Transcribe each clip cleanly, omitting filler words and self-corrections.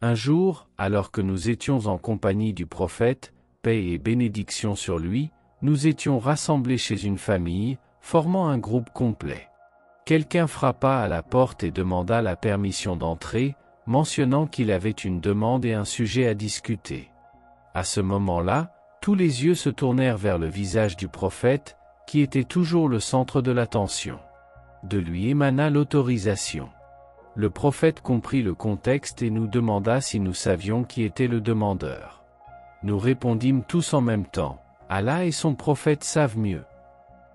Un jour, alors que nous étions en compagnie du prophète, paix et bénédiction sur lui, nous étions rassemblés chez une famille, formant un groupe complet. Quelqu'un frappa à la porte et demanda la permission d'entrer, mentionnant qu'il avait une demande et un sujet à discuter. À ce moment-là, tous les yeux se tournèrent vers le visage du prophète, qui était toujours le centre de l'attention. De lui émana l'autorisation. Le prophète comprit le contexte et nous demanda si nous savions qui était le demandeur. Nous répondîmes tous en même temps, « Allah et son prophète savent mieux. »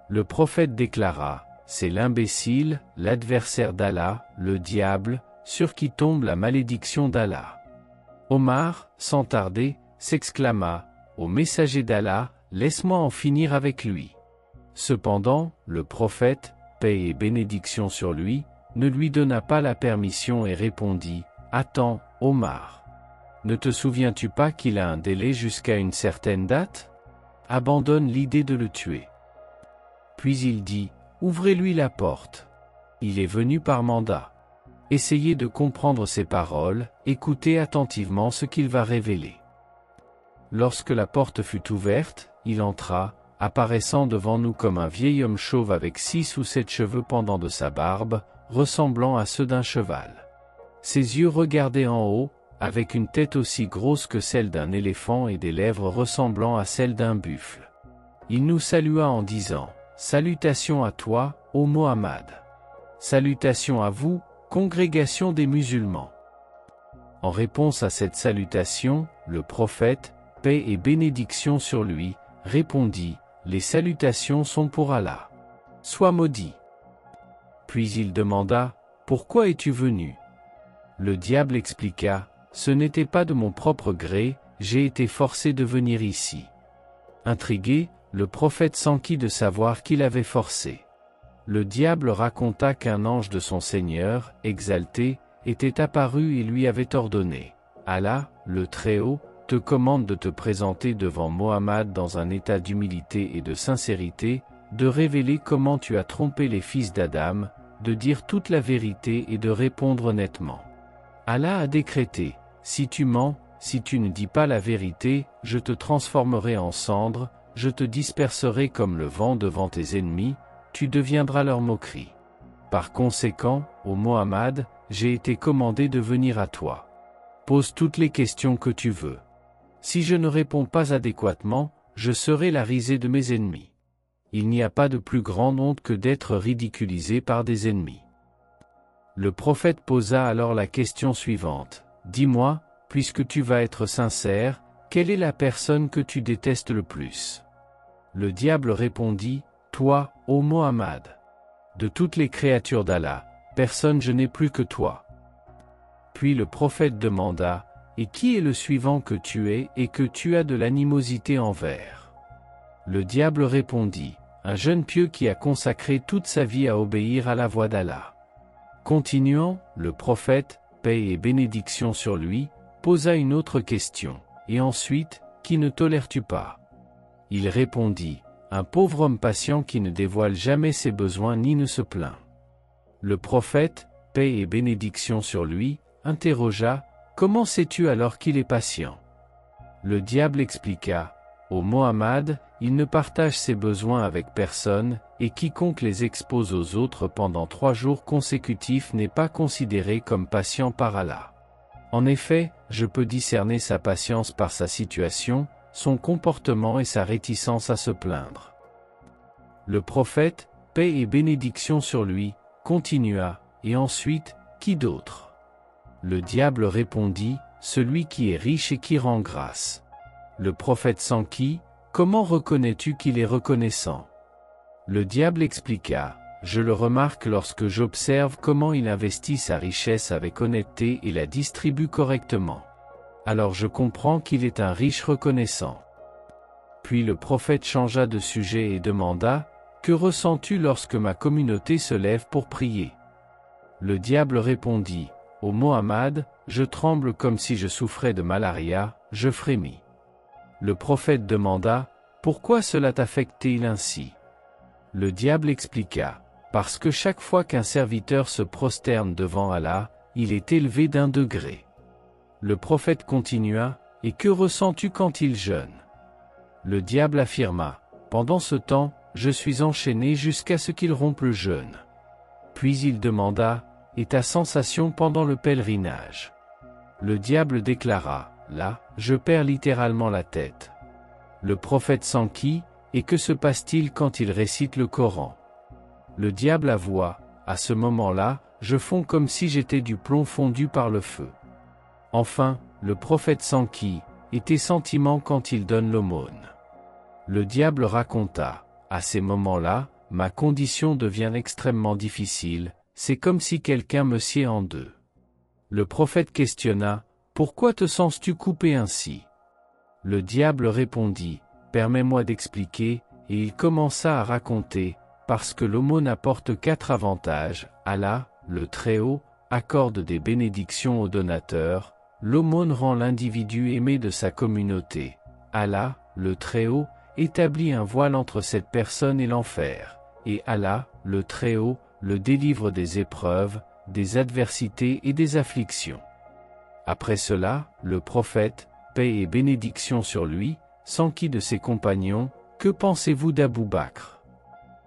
Le prophète déclara, « C'est l'imbécile, l'adversaire d'Allah, le diable, sur qui tombe la malédiction d'Allah. » Omar, sans tarder, s'exclama, « Ô messager d'Allah, laisse-moi en finir avec lui. » Cependant, le prophète, paix et bénédiction sur lui, ne lui donna pas la permission et répondit, « Attends, Omar. Ne te souviens-tu pas qu'il a un délai jusqu'à une certaine date? Abandonne l'idée de le tuer. » Puis il dit, « Ouvrez-lui la porte. Il est venu par mandat. Essayez de comprendre ses paroles, écoutez attentivement ce qu'il va révéler. » Lorsque la porte fut ouverte, il entra, apparaissant devant nous comme un vieil homme chauve avec 6 ou 7 cheveux pendant de sa barbe, ressemblant à ceux d'un cheval. Ses yeux regardaient en haut, avec une tête aussi grosse que celle d'un éléphant et des lèvres ressemblant à celles d'un buffle. Il nous salua en disant, « Salutations à toi, ô Mohammed. Salutations à vous, congrégation des musulmans. » En réponse à cette salutation, le prophète, paix et bénédiction sur lui, répondit, « Les salutations sont pour Allah. Sois maudit. » Puis il demanda, « Pourquoi es-tu venu ?» Le diable expliqua, « Ce n'était pas de mon propre gré, j'ai été forcé de venir ici. » Intrigué, le prophète s'enquit de savoir qui l'avait forcé. Le diable raconta qu'un ange de son Seigneur, exalté, était apparu et lui avait ordonné, « Allah, le Très-Haut, te commande de te présenter devant Mohammed dans un état d'humilité et de sincérité, de révéler comment tu as trompé les fils d'Adam, de dire toute la vérité et de répondre honnêtement. Allah a décrété, si tu mens, si tu ne dis pas la vérité, je te transformerai en cendre, je te disperserai comme le vent devant tes ennemis, tu deviendras leur moquerie. Par conséquent, ô Mohammed, j'ai été commandé de venir à toi. Pose toutes les questions que tu veux. Si je ne réponds pas adéquatement, je serai la risée de mes ennemis. Il n'y a pas de plus grande honte que d'être ridiculisé par des ennemis. » Le prophète posa alors la question suivante. « Dis-moi, puisque tu vas être sincère, quelle est la personne que tu détestes le plus ?» Le diable répondit, « Toi, ô Mohammed. De toutes les créatures d'Allah, personne je n'ai plus que toi. » Puis le prophète demanda, « Et qui est le suivant que tu es et que tu as de l'animosité envers ?» Le diable répondit, « Un jeune pieux qui a consacré toute sa vie à obéir à la voix d'Allah. » Continuant, le prophète, paix et bénédiction sur lui, posa une autre question, et ensuite, « Qui ne tolères-tu pas ?» Il répondit, « Un pauvre homme patient qui ne dévoile jamais ses besoins ni ne se plaint. » Le prophète, paix et bénédiction sur lui, interrogea, « Comment sais-tu alors qu'il est patient ?» Le diable expliqua, « Ô Mohammed, il ne partage ses besoins avec personne, et quiconque les expose aux autres pendant 3 jours consécutifs n'est pas considéré comme patient par Allah. En effet, je peux discerner sa patience par sa situation, son comportement et sa réticence à se plaindre. » Le prophète, paix et bénédiction sur lui, continua, « Et ensuite, qui d'autre ?» Le diable répondit, « Celui qui est riche et qui rend grâce. » Le prophète s'enquit, « Comment reconnais-tu qu'il est reconnaissant ?» Le diable expliqua, « Je le remarque lorsque j'observe comment il investit sa richesse avec honnêteté et la distribue correctement. Alors je comprends qu'il est un riche reconnaissant. » Puis le prophète changea de sujet et demanda, « Que ressens-tu lorsque ma communauté se lève pour prier ?» Le diable répondit, « Ô Mohammed, je tremble comme si je souffrais de malaria, je frémis. » Le prophète demanda, « Pourquoi cela t'affecte-t-il ainsi ?» Le diable expliqua, « Parce que chaque fois qu'un serviteur se prosterne devant Allah, il est élevé d'1 degré. Le prophète continua, « Et que ressens-tu quand il jeûne ?» Le diable affirma, « Pendant ce temps, je suis enchaîné jusqu'à ce qu'il rompe le jeûne. » Puis il demanda, « Et ta sensation pendant le pèlerinage ?» Le diable déclara, « Là, je perds littéralement la tête. » Le prophète s'enquit, « Et que se passe-t-il quand il récite le Coran ?» Le diable avoua, « À ce moment-là, je fonds comme si j'étais du plomb fondu par le feu. » Enfin, le prophète s'enquit, « Et tes sentiments quand il donne l'aumône ?» Le diable raconta, « À ces moments-là, ma condition devient extrêmement difficile, c'est comme si quelqu'un me sciait en deux. » Le prophète questionna, « Pourquoi te sens-tu coupé ainsi ?» Le diable répondit, « Permets-moi d'expliquer, » et il commença à raconter, parce que l'aumône apporte 4 avantages, Allah, le Très-Haut, accorde des bénédictions aux donateurs, l'aumône rend l'individu aimé de sa communauté, Allah, le Très-Haut, établit un voile entre cette personne et l'enfer, et Allah, le Très-Haut, le délivre des épreuves, des adversités et des afflictions. Après cela, le prophète, paix et bénédiction sur lui, s'enquit de ses compagnons, « Que pensez-vous d'Abou Bakr ?»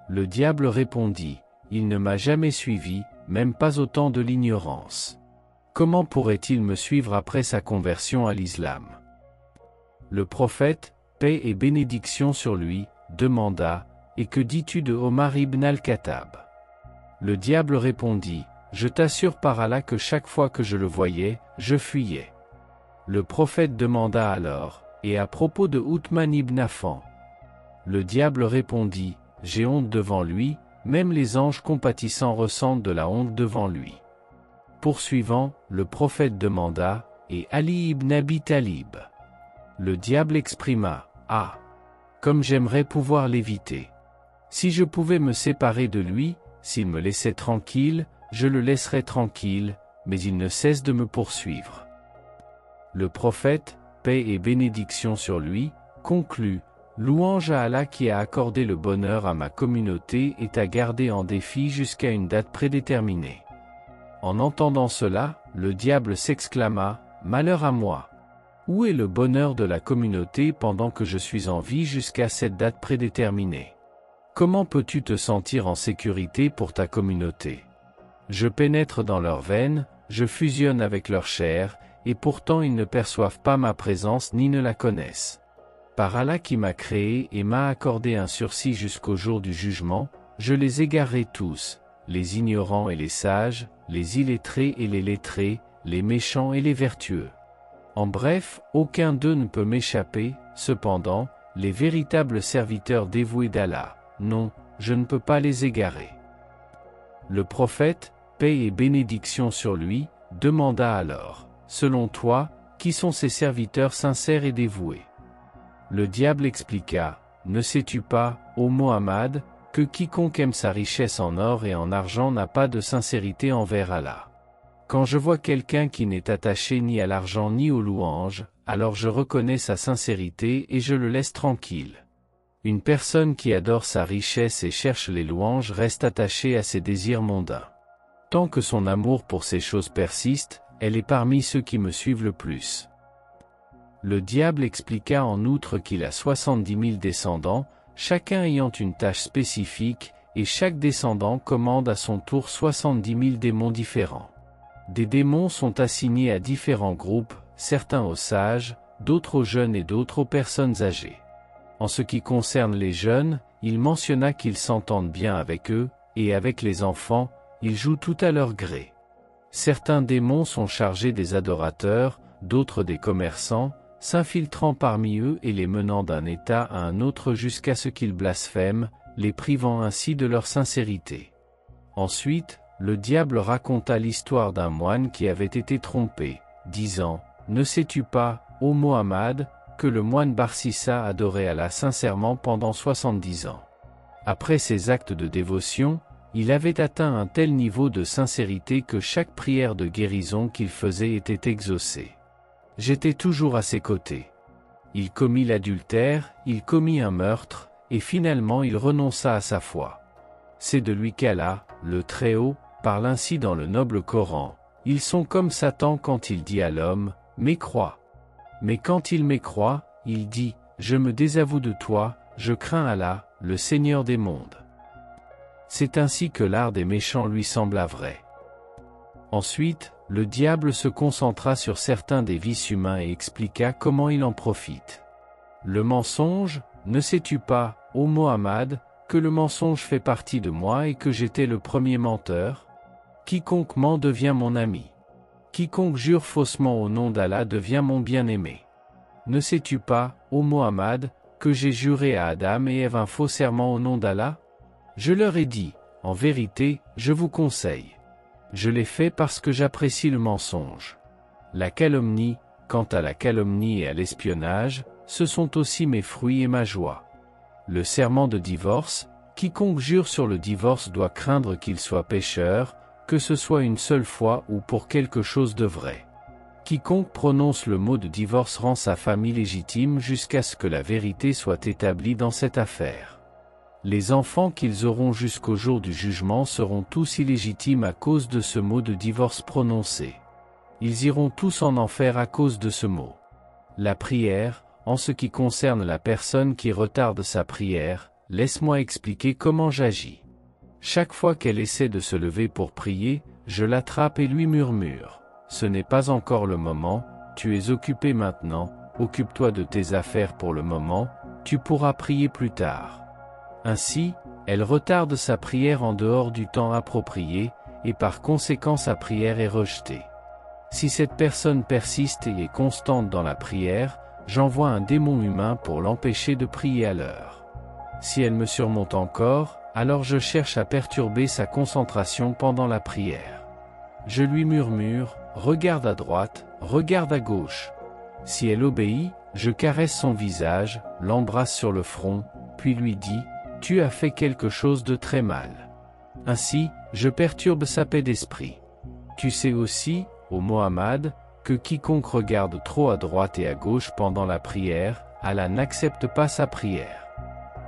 Le diable répondit, « Il ne m'a jamais suivi, même pas au temps de l'ignorance. Comment pourrait-il me suivre après sa conversion à l'islam ?» Le prophète, paix et bénédiction sur lui, demanda, « Et que dis-tu de Omar ibn al-Khattab ?» Le diable répondit, « Je t'assure par Allah que chaque fois que je le voyais, je fuyais. » Le prophète demanda alors, « Et à propos de Uthman ibn Affan ?» Le diable répondit, « J'ai honte devant lui, même les anges compatissants ressentent de la honte devant lui. » Poursuivant, le prophète demanda, « Et Ali ibn Abi Talib ?» Le diable exprima, « Ah! Comme j'aimerais pouvoir l'éviter. Si je pouvais me séparer de lui, s'il me laissait tranquille, je le laisserais tranquille, mais il ne cesse de me poursuivre. » Le prophète, paix et bénédiction sur lui, conclut, « Louange à Allah qui a accordé le bonheur à ma communauté et t'a gardé en défi jusqu'à une date prédéterminée. » En entendant cela, le diable s'exclama, « Malheur à moi! Où est le bonheur de la communauté pendant que je suis en vie jusqu'à cette date prédéterminée? Comment peux-tu te sentir en sécurité pour ta communauté? Je pénètre dans leurs veines, je fusionne avec leur chair, et pourtant ils ne perçoivent pas ma présence ni ne la connaissent. Par Allah qui m'a créé et m'a accordé un sursis jusqu'au jour du jugement, je les égarerai tous, les ignorants et les sages, les illettrés et les lettrés, les méchants et les vertueux. En bref, aucun d'eux ne peut m'échapper, cependant, les véritables serviteurs dévoués d'Allah, non, je ne peux pas les égarer. » Le prophète, paix et bénédiction sur lui, demanda alors, « Selon toi, qui sont ces serviteurs sincères et dévoués ?» Le diable expliqua, « Ne sais-tu pas, ô Mohammed, que quiconque aime sa richesse en or et en argent n'a pas de sincérité envers Allah. Quand je vois quelqu'un qui n'est attaché ni à l'argent ni aux louanges, alors je reconnais sa sincérité et je le laisse tranquille. Une personne qui adore sa richesse et cherche les louanges reste attachée à ses désirs mondains. Tant que son amour pour ces choses persiste, elle est parmi ceux qui me suivent le plus. » Le diable expliqua en outre qu'il a 70 000 descendants, chacun ayant une tâche spécifique, et chaque descendant commande à son tour 70 000 démons différents. Des démons sont assignés à différents groupes, certains aux sages, d'autres aux jeunes et d'autres aux personnes âgées. En ce qui concerne les jeunes, il mentionna qu'ils s'entendent bien avec eux, et avec les enfants, ils jouent tout à leur gré. Certains démons sont chargés des adorateurs, d'autres des commerçants, s'infiltrant parmi eux et les menant d'un état à un autre jusqu'à ce qu'ils blasphèment, les privant ainsi de leur sincérité. Ensuite, le diable raconta l'histoire d'un moine qui avait été trompé, disant, « Ne sais-tu pas, ô Mohammed, que le moine Barsissa adorait Allah sincèrement pendant 70 ans. Après ses actes de dévotion, il avait atteint un tel niveau de sincérité que chaque prière de guérison qu'il faisait était exaucée. J'étais toujours à ses côtés. Il commit l'adultère, il commit un meurtre, et finalement il renonça à sa foi. C'est de lui qu'Allah, le Très-Haut, parle ainsi dans le noble Coran. Ils sont comme Satan quand il dit à l'homme, M'écroit. Mais quand il m'écroit, il dit, je me désavoue de toi, je crains Allah, le Seigneur des mondes. C'est ainsi que l'art des méchants lui sembla vrai. Ensuite, le diable se concentra sur certains des vices humains et expliqua comment il en profite. Le mensonge, ne sais-tu pas, ô Mohammed, que le mensonge fait partie de moi et que j'étais le premier menteur? Quiconque ment devient mon ami. Quiconque jure faussement au nom d'Allah devient mon bien-aimé. Ne sais-tu pas, ô Mohammed, que j'ai juré à Adam et Ève un faux serment au nom d'Allah? Je leur ai dit, en vérité, je vous conseille. Je l'ai fait parce que j'apprécie le mensonge. La calomnie, quant à la calomnie et à l'espionnage, ce sont aussi mes fruits et ma joie. Le serment de divorce, quiconque jure sur le divorce doit craindre qu'il soit pécheur, que ce soit une seule fois ou pour quelque chose de vrai. Quiconque prononce le mot de divorce rend sa femme illégitime jusqu'à ce que la vérité soit établie dans cette affaire. Les enfants qu'ils auront jusqu'au jour du jugement seront tous illégitimes à cause de ce mot de divorce prononcé. Ils iront tous en enfer à cause de ce mot. La prière, en ce qui concerne la personne qui retarde sa prière, laisse-moi expliquer comment j'agis. Chaque fois qu'elle essaie de se lever pour prier, je l'attrape et lui murmure. Ce n'est pas encore le moment, tu es occupé maintenant, occupe-toi de tes affaires pour le moment, tu pourras prier plus tard. Ainsi, elle retarde sa prière en dehors du temps approprié, et par conséquent sa prière est rejetée. Si cette personne persiste et est constante dans la prière, j'envoie un démon humain pour l'empêcher de prier à l'heure. Si elle me surmonte encore, alors je cherche à perturber sa concentration pendant la prière. Je lui murmure, regarde à droite, regarde à gauche. Si elle obéit, je caresse son visage, l'embrasse sur le front, puis lui dis, tu as fait quelque chose de très mal. Ainsi, je perturbe sa paix d'esprit. Tu sais aussi, ô Mohammed, que quiconque regarde trop à droite et à gauche pendant la prière, Allah n'accepte pas sa prière.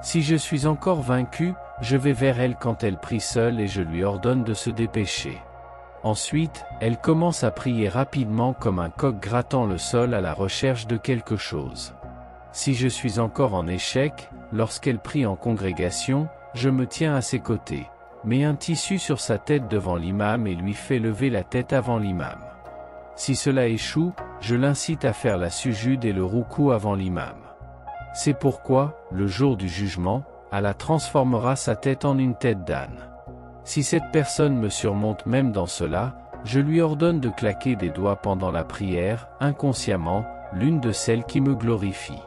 Si je suis encore vaincu, je vais vers elle quand elle prie seule et je lui ordonne de se dépêcher. Ensuite, elle commence à prier rapidement comme un coq grattant le sol à la recherche de quelque chose. Si je suis encore en échec, lorsqu'elle prie en congrégation, je me tiens à ses côtés, mets un tissu sur sa tête devant l'imam et lui fais lever la tête avant l'imam. Si cela échoue, je l'incite à faire la sujude et le roukou avant l'imam. C'est pourquoi, le jour du jugement, Allah transformera sa tête en une tête d'âne. Si cette personne me surmonte même dans cela, je lui ordonne de claquer des doigts pendant la prière, inconsciemment, l'une de celles qui me glorifie.